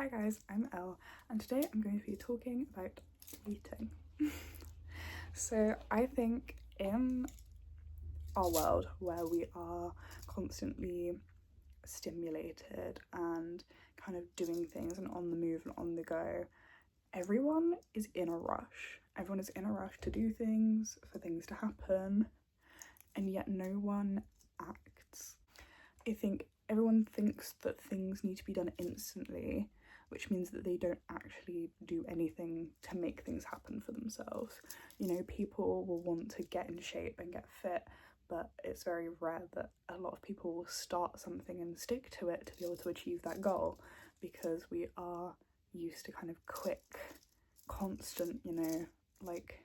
Hi guys, I'm Elle and today I'm going to be talking about eating. So I think in our world where we are constantly stimulated and kind of doing things and on the move and on the go, everyone is in a rush. Everyone is in a rush to do things, for things to happen, and yet no one acts. I think everyone thinks that things need to be done instantly, which means that they don't actually do anything to make things happen for themselves. You know, people will want to get in shape and get fit, but it's very rare that a lot of people will start something and stick to it to be able to achieve that goal, because we are used to kind of quick, constant, like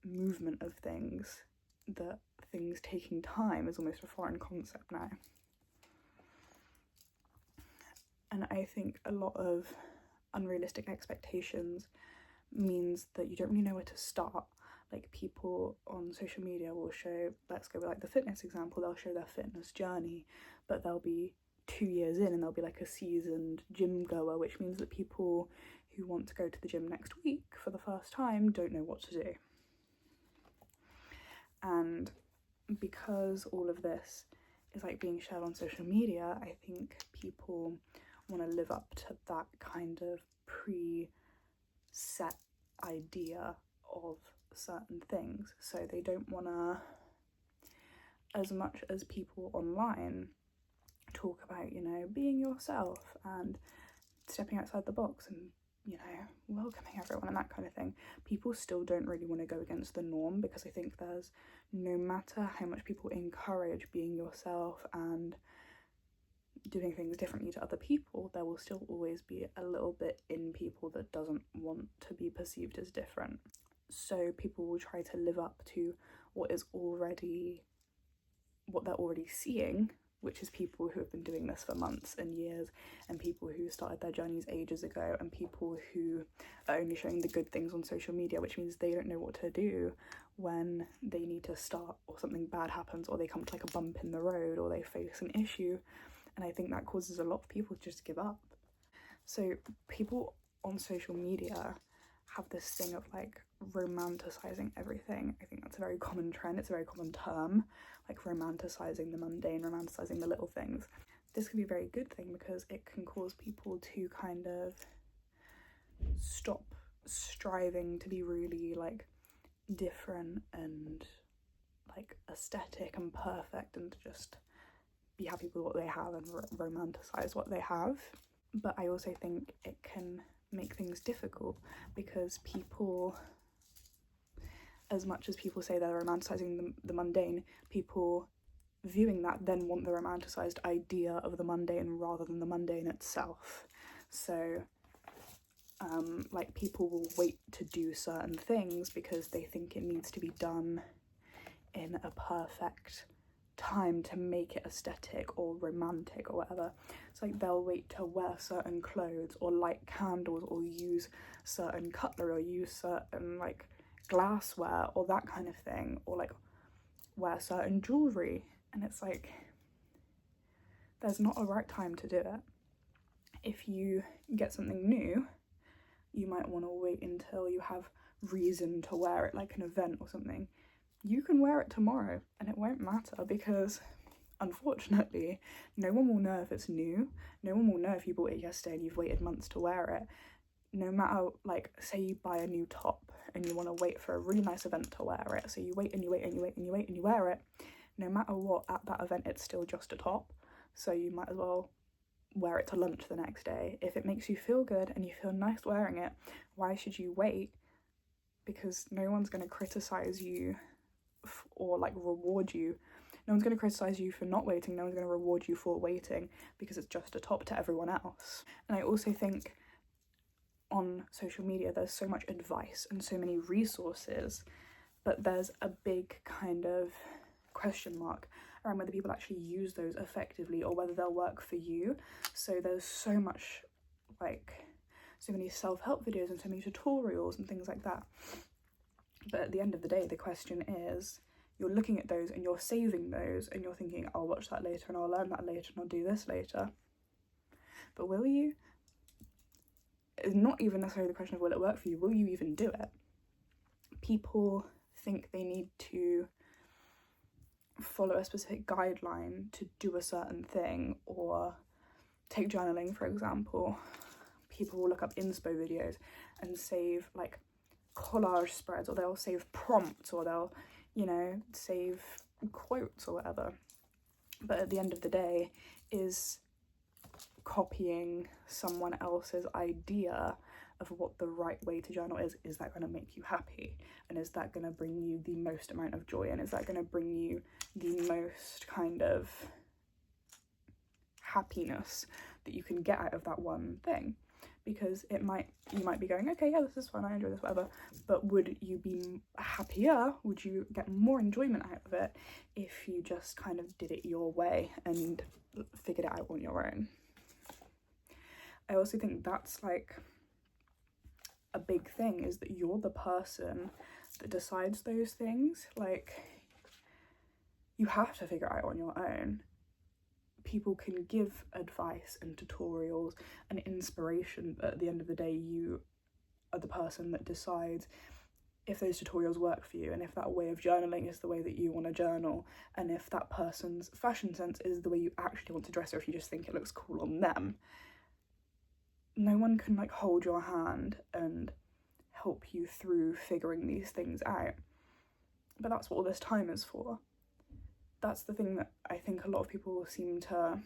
movement of things, that things taking time is almost a foreign concept now. And I think a lot of unrealistic expectations means that you don't really know where to start. Like, people on social media will show, let's go with like the fitness example, they'll show their fitness journey, but they'll be 2 years in and they'll be like a seasoned gym goer, which means that people who want to go to the gym next week for the first time don't know what to do. And because all of this is like being shared on social media, I think people want to live up to that kind of pre-set idea of certain things. So they don't want to, as much as people online talk about, being yourself and stepping outside the box and, welcoming everyone and that kind of thing, people still don't really want to go against the norm, because I think there's, no matter how much people encourage being yourself and doing things differently to other people, there will still always be a little bit in people that doesn't want to be perceived as different. So people will try to live up to what they're already seeing, which is people who have been doing this for months and years, and people who started their journeys ages ago, and people who are only showing the good things on social media, which means they don't know what to do when they need to start, or something bad happens, or they come to like a bump in the road, or they face an issue. And I think that causes a lot of people to just give up. So people on social media have this thing of like romanticizing everything. I think that's a very common trend. It's a very common term, like romanticizing the mundane, romanticizing the little things. This can be a very good thing, because it can cause people to kind of stop striving to be really like different and like aesthetic and perfect, and to just be happy with what they have and romanticize what they have. But I also think it can make things difficult, because people, as much as people say they're romanticizing the mundane, people viewing that then want the romanticized idea of the mundane rather than the mundane itself. So like, people will wait to do certain things because they think it needs to be done in a perfect time to make it aesthetic or romantic or whatever. It's like they'll wait to wear certain clothes or light candles or use certain cutlery or use certain like glassware or that kind of thing, or like wear certain jewelry, and it's like there's not a right time to do it. If you get something new, you might want to wait until you have reason to wear it, like an event or something. You can wear it tomorrow and it won't matter, because unfortunately no one will know if it's new. No one will know if you bought it yesterday and you've waited months to wear it. No matter, like, say you buy a new top and you want to wait for a really nice event to wear it, so you wait and you wait and you wait and you wait and you wear it. No matter what, at that event it's still just a top, so you might as well wear it to lunch the next day. If it makes you feel good and you feel nice wearing it, why should you wait? Because no one's going to criticize you or like reward you. No one's going to criticize you for not waiting. No one's going to reward you for waiting, because it's just a top to everyone else. And I also think on social media there's so much advice and so many resources, but there's a big kind of question mark around whether people actually use those effectively or whether they'll work for you. So there's so much, like, so many self-help videos and so many tutorials and things like that. But at the end of the day, the question is, you're looking at those and you're saving those and you're thinking, I'll watch that later and I'll learn that later and I'll do this later. But will you? it's not even necessarily the question of will it work for you, will you even do it? People think they need to follow a specific guideline to do a certain thing, or take journaling, for example. People will look up inspo videos and save like collage spreads, or they'll save prompts, or they'll, you know, save quotes or whatever. But at the end of the day, is copying someone else's idea of what the right way to journal is that going to make you happy? And is that going to bring you the most amount of joy? And is that going to bring you the most kind of happiness that you can get out of that one thing? Because you might be going, okay, yeah, this is fun, I enjoy this, whatever, but would you be happier, would you get more enjoyment out of it if you just kind of did it your way and figured it out on your own? I also think that's like a big thing, is that you're the person that decides those things. Like, you have to figure it out on your own. People can give advice and tutorials and inspiration, but at the end of the day, you are the person that decides if those tutorials work for you, and if that way of journaling is the way that you want to journal, and if that person's fashion sense is the way you actually want to dress, or if you just think it looks cool on them. No one can like hold your hand and help you through figuring these things out. But that's what all this time is for. That's the thing that I think a lot of people seem to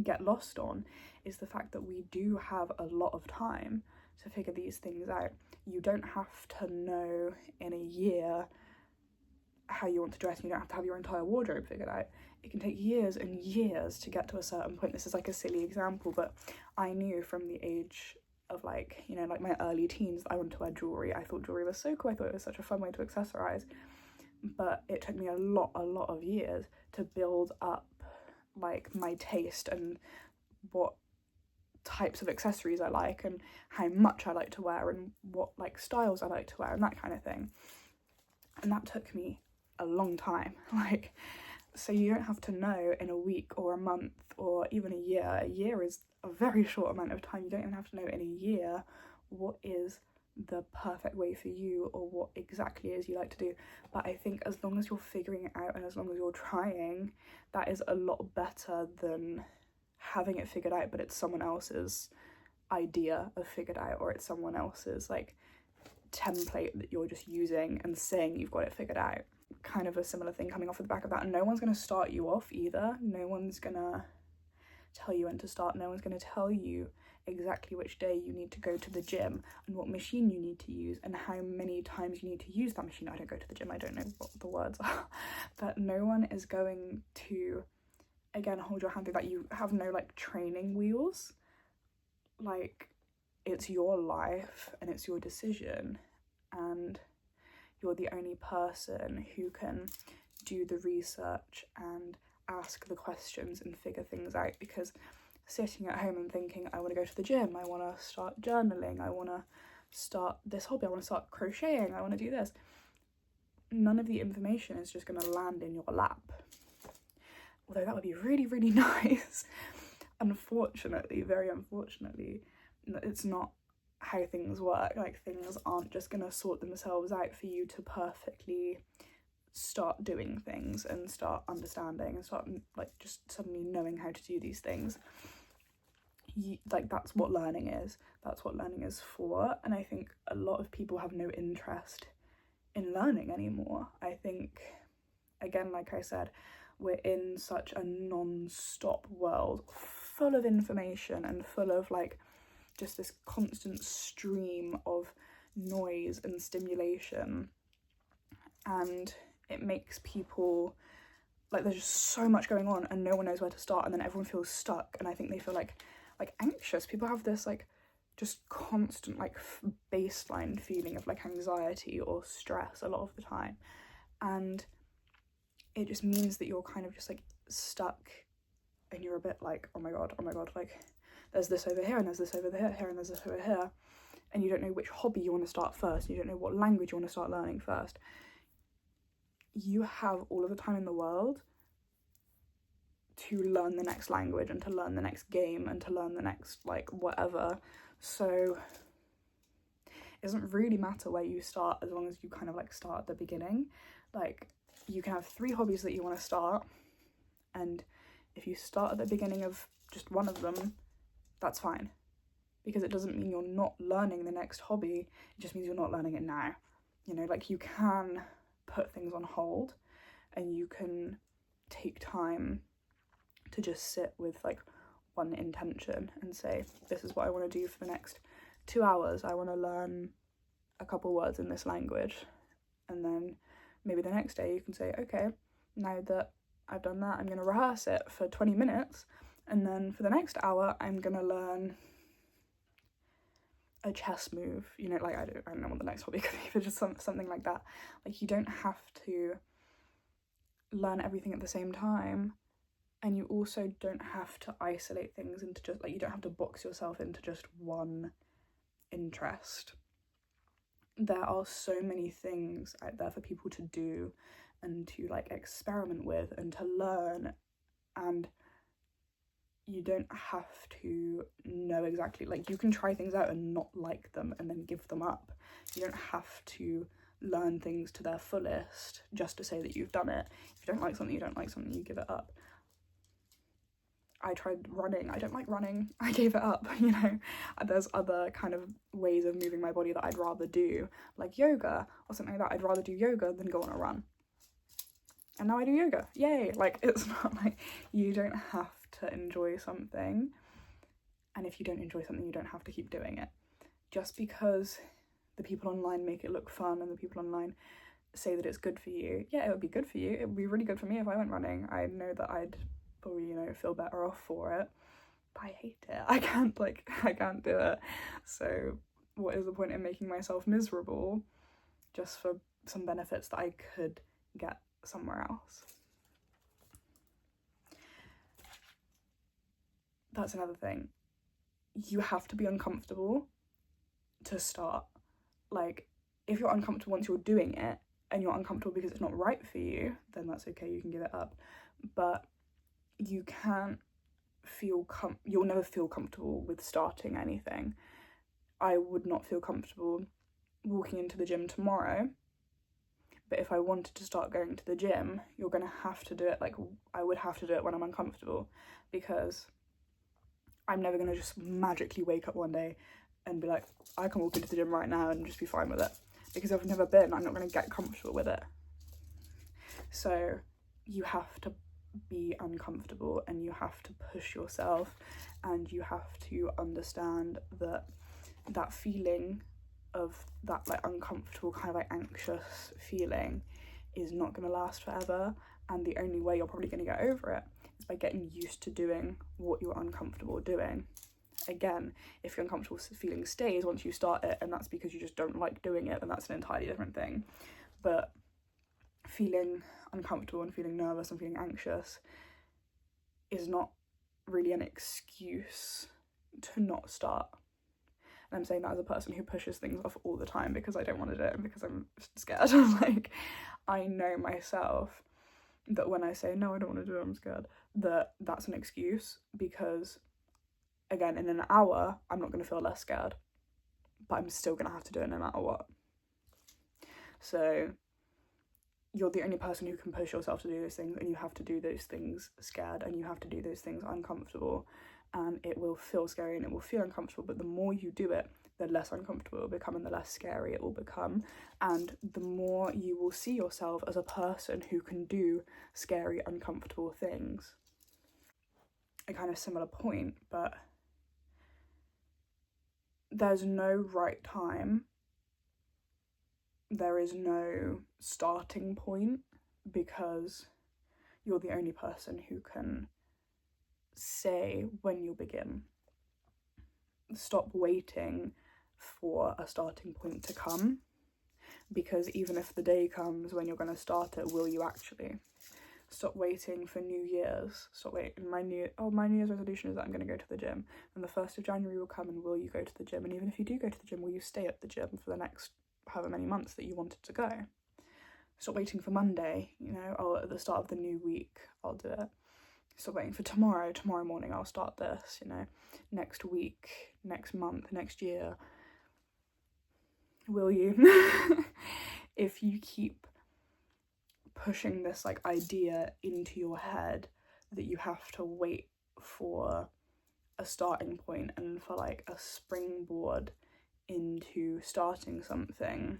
get lost on, is the fact that we do have a lot of time to figure these things out. You don't have to know in a year how you want to dress, and you don't have to have your entire wardrobe figured out. It can take years and years to get to a certain point. This is like a silly example, but I knew from the age of like, you know, like my early teens, that I wanted to wear jewellery. I thought jewellery was so cool, I thought it was such a fun way to accessorize. But it took me a lot of years to build up like my taste and what types of accessories I like, and how much I like to wear, and what like styles I like to wear, and that kind of thing. And that took me a long time. Like, so you don't have to know in a week or a month or even a year. A year is a very short amount of time. You don't even have to know in a year what is the perfect way for you, or what exactly it is you like to do. But I think as long as you're figuring it out, and as long as you're trying, that is a lot better than having it figured out but it's someone else's idea of figured out, or it's someone else's like template that you're just using and saying you've got it figured out. Kind of a similar thing coming off of the back of that. And no one's going to start you off either. No one's going to tell you when to start. No one's going to tell you exactly which day you need to go to the gym, and what machine you need to use, and how many times you need to use that machine. I don't go to the gym, I don't know what the words are. But no one is going to, again, hold your hand through that. You have no like training wheels. Like, it's your life and it's your decision, and you're the only person who can do the research and ask the questions and figure things out. Because sitting at home and thinking, I want to go to the gym, I want to start journaling, I want to start this hobby, I want to start crocheting, I want to do this, none of the information is just going to land in your lap. Although that would be really, really nice. Unfortunately, very unfortunately, it's not how things work. Like, things aren't just going to sort themselves out for you to perfectly start doing things and start understanding and start like just suddenly knowing how to do these things. Like, that's what learning is. That's what learning is for. And I think a lot of people have no interest in learning anymore. I think, again, like I said, we're in such a non-stop world full of information and full of like just this constant stream of noise and stimulation, and it makes people like, there's just so much going on and no one knows where to start, and then everyone feels stuck, and I think they feel like anxious. People have this like just constant like baseline feeling of like anxiety or stress a lot of the time, and it just means that you're kind of just like stuck, and you're a bit like, oh my god, like there's this over here and there's this over here and there's this over here, and you don't know which hobby you want to start first, you don't know what language you want to start learning first. You have all of the time in the world to learn the next language and to learn the next game and to learn the next like whatever So it doesn't really matter where you start, as long as you kind of like start at the beginning. Like, you can have 3 hobbies that you want to start, and if you start at the beginning of just one of them, that's fine, because it doesn't mean you're not learning the next hobby, it just means you're not learning it now. You know, like, you can put things on hold and you can take time to just sit with like one intention and say, this is what I want to do for the next 2 hours. I want to learn a couple words in this language. And then maybe the next day you can say, okay, now that I've done that, I'm going to rehearse it for 20 minutes. And then for the next hour, I'm going to learn a chess move. You know, like, I don't know what the next hobby could be, but just something like that. Like, you don't have to learn everything at the same time. And you also don't have to isolate things into just, like, you don't have to box yourself into just one interest. There are so many things out there for people to do and to like experiment with and to learn, and you don't have to know exactly, like, you can try things out and not like them and then give them up. You don't have to learn things to their fullest just to say that you've done it. If you don't like something, you don't like something, you give it up. I tried running, I don't like running, I gave it up, you know. There's other kind of ways of moving my body that I'd rather do, like yoga or something like that. I'd rather do yoga than go on a run. And now I do yoga, yay! Like, it's not like, you don't have to enjoy something, and if you don't enjoy something, you don't have to keep doing it. Just because the people online make it look fun and the people online say that it's good for you, yeah, it would be good for you. It would be really good for me if I went running. I know that I'd probably, you know, feel better off for it, but I hate it. I can't do it. So what is the point in making myself miserable just for some benefits that I could get somewhere else? That's another thing. You have to be uncomfortable to start. Like, if you're uncomfortable once you're doing it and you're uncomfortable because it's not right for you, then that's okay, you can give it up. But you can't you'll never feel comfortable with starting anything. I would not feel comfortable walking into the gym tomorrow, but if I wanted to start going to the gym, you're gonna have to do it, like, I would have to do it when I'm uncomfortable, because I'm never gonna just magically wake up one day and be like, I can walk into the gym right now and just be fine with it, because I've never been, I'm not gonna get comfortable with it. So you have to be uncomfortable and you have to push yourself, and you have to understand that that feeling of that like uncomfortable, kind of like anxious feeling is not going to last forever, and the only way you're probably going to get over it is by getting used to doing what you're uncomfortable doing. Again, if your uncomfortable feeling stays once you start it and that's because you just don't like doing it, then that's an entirely different thing. But feeling uncomfortable and feeling nervous and feeling anxious is not really an excuse to not start. And I'm saying that as a person who pushes things off all the time because I don't want to do it and because I'm scared. Like, I know myself that when I say, no, I don't want to do it, I'm scared, that's an excuse, because, again, in an hour, I'm not going to feel less scared, but I'm still going to have to do it no matter what. So you're the only person who can push yourself to do those things, and you have to do those things scared, and you have to do those things uncomfortable, and it will feel scary and it will feel uncomfortable, but the more you do it, the less uncomfortable it will become and the less scary it will become, and the more you will see yourself as a person who can do scary, uncomfortable things. A kind of similar point, but there's no right time. There is no starting point, because you're the only person who can say when you'll begin. Stop waiting for a starting point to come, because even if the day comes when you're going to start it, will you actually? Stop waiting for New Year's. Stop waiting. My New Year's resolution is that I'm going to go to the gym, and the 1st of January will come, and will you go to the gym? And even if you do go to the gym, will you stay at the gym for the next however many months that you wanted to go? Stop waiting for Monday, you know, at the start of the new week, I'll do it. stop waiting for tomorrow morning I'll start this, you know, next week, next month, next year. Will you? If you keep pushing this like idea into your head that you have to wait for a starting point and for like a springboard into starting something,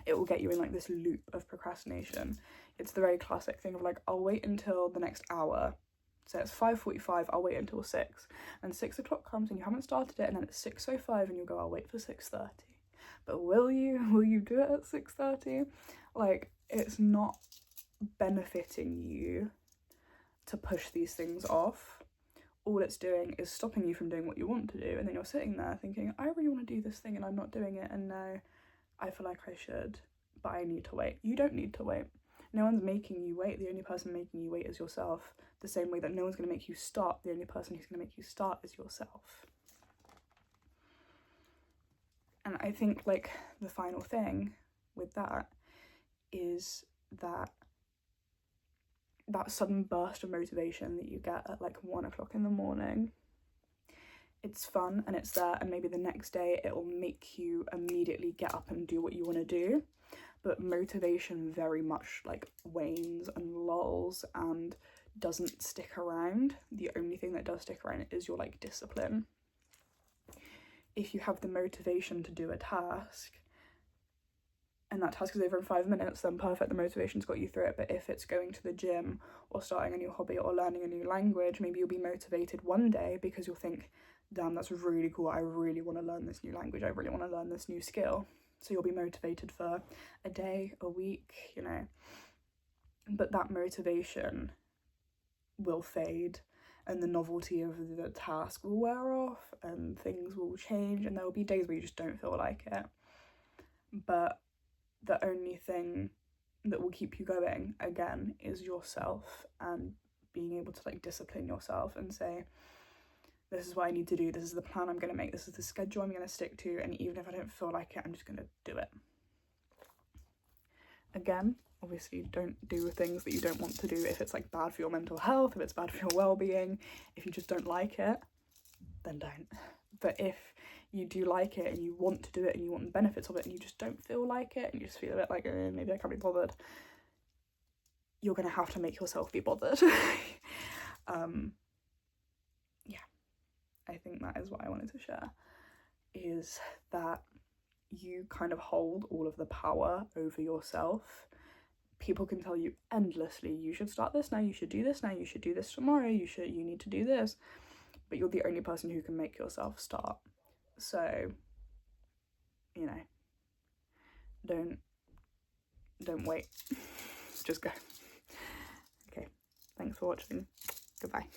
it will get you in like this loop of procrastination. It's the very classic thing of like, I'll wait until the next hour. So it's 5:45, I'll wait until 6. And 6 o'clock comes and you haven't started it, and then it's 6:05 and you'll go, I'll wait for 6:30. But will you? Will you do it at 6:30? Like, it's not benefiting you to push these things off. All it's doing is stopping you from doing what you want to do, and then you're sitting there thinking, I really want to do this thing and I'm not doing it, and now I feel like I should, but I need to wait. You don't need to wait. No one's making you wait. The only person making you wait is yourself. The same way that no one's going to make you stop. The only person who's going to make you start is yourself. And I think like the final thing with that is that sudden burst of motivation that you get at like 1 o'clock in the morning, it's fun and it's there, and maybe the next day it will make you immediately get up and do what you want to do. But motivation very much like wanes and lulls and doesn't stick around. The only thing that does stick around is your like discipline. If you have the motivation to do a task and that task is over in 5 minutes, then perfect, the motivation's got you through it. But if it's going to the gym or starting a new hobby or learning a new language, maybe you'll be motivated one day because you'll think, damn, that's really cool, I really want to learn this new language, I really want to learn this new skill. So you'll be motivated for a day, a week, you know. But that motivation will fade and the novelty of the task will wear off and things will change, and there will be days where you just don't feel like it. But the only thing that will keep you going, again, is yourself, and being able to like discipline yourself and say, this is what I need to do, this is the plan I'm going to make, this is the schedule I'm going to stick to, and even if I don't feel like it, I'm just going to do it. Again, obviously don't do things that you don't want to do if it's like bad for your mental health, if it's bad for your well-being. If you just don't like it, then don't. But if you do like it and you want to do it and you want the benefits of it and you just don't feel like it and you just feel a bit like, maybe I can't be bothered, you're going to have to make yourself be bothered. Yeah, I think that is what I wanted to share, is that you kind of hold all of the power over yourself. People can tell you endlessly, you should start this now, you should do this now, you should do this tomorrow, you need to do this, but you're the only person who can make yourself start. So, you know, don't wait, just go. Okay, thanks for watching, goodbye.